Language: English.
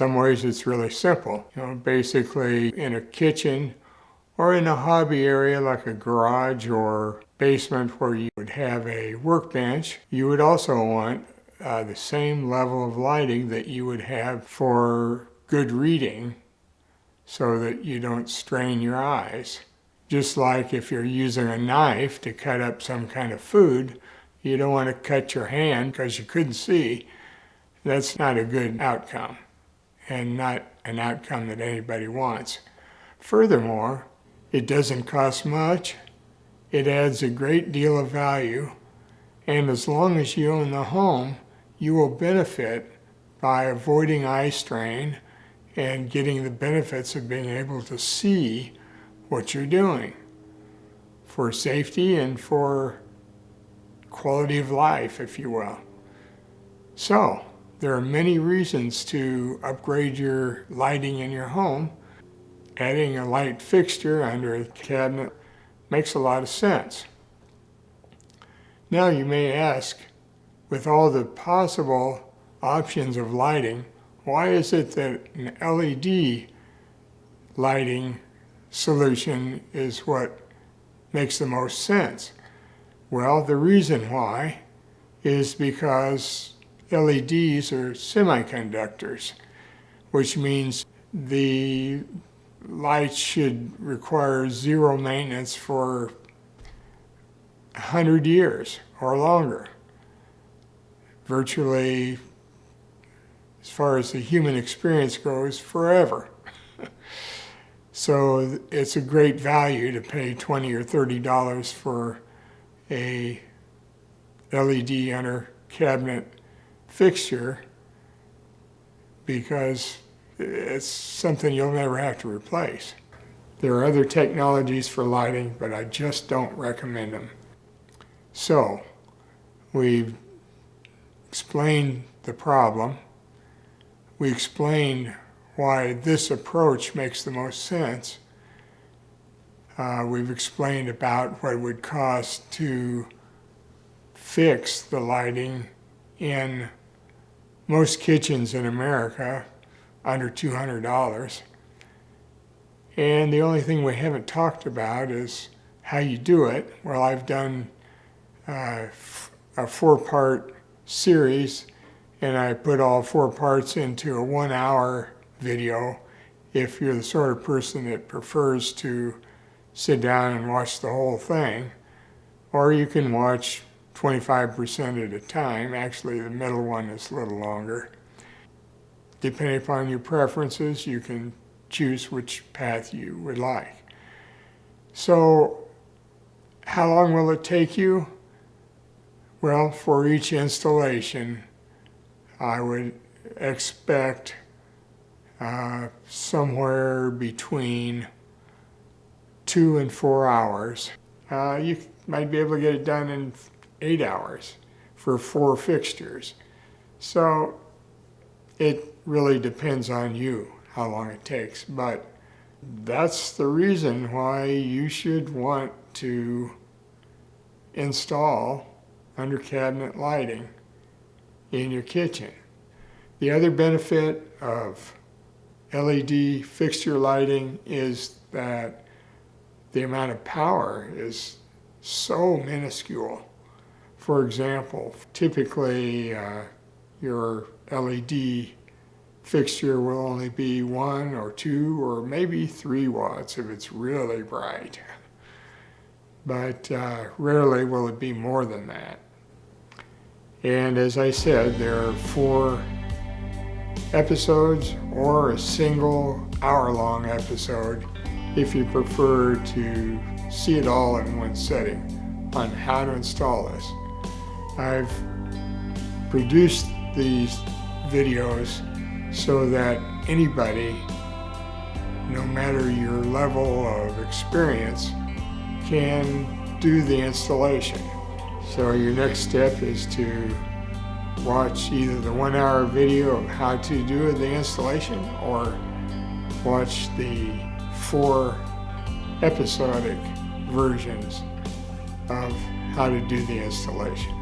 some ways it's really simple. Basically in a kitchen or in a hobby area like a garage or basement where you would have a workbench, you would also want the same level of lighting that you would have for good reading so that you don't strain your eyes. Just like if you're using a knife to cut up some kind of food, you don't want to cut your hand because you couldn't see. That's not a good outcome, and not an outcome that anybody wants. Furthermore, it doesn't cost much, it adds a great deal of value, and as long as you own the home, you will benefit by avoiding eye strain and getting the benefits of being able to see what you're doing for safety and for quality of life, if you will. So, there are many reasons to upgrade your lighting in your home. Adding a light fixture under a cabinet makes a lot of sense. Now you may ask, with all the possible options of lighting, why is it that an LED lighting solution is what makes the most sense? Well, the reason why is because LEDs are semiconductors, which means the lights should require zero maintenance for 100 years or longer. Virtually, as far as the human experience goes, forever. So it's a great value to pay $20 or $30 for a LED under cabinet fixture, because it's something you'll never have to replace. There are other technologies for lighting, but I just don't recommend them. So, we've explained the problem. We explained why this approach makes the most sense. We've explained about what it would cost to fix the lighting in most kitchens in America, under $200. And the only thing we haven't talked about is how you do it. Well, I've done a 4-part series, and I put all 4 parts into a 1-hour video if you're the sort of person that prefers to sit down and watch the whole thing. Or you can watch 25% at a time. Actually, the middle one is a little longer. Depending upon your preferences, you can choose which path you would like. So, how long will it take you? Well, for each installation, I would expect somewhere between 2 and 4 hours. You might be able to get it done in 8 hours for 4 fixtures. So it really depends on you how long it takes, but that's the reason why you should want to install under cabinet lighting in your kitchen. The other benefit of LED fixture lighting is that the amount of power is so minuscule. For example, typically your LED fixture will only be 1 or 2 or maybe 3 watts if it's really bright. But rarely will it be more than that. And as I said, there are 4 episodes or a single hour-long episode if you prefer to see it all in one setting on how to install this. I've produced these videos so that anybody, no matter your level of experience, can do the installation. So your next step is to watch either the 1-hour video of how to do the installation or watch the 4 episodic versions of how to do the installation.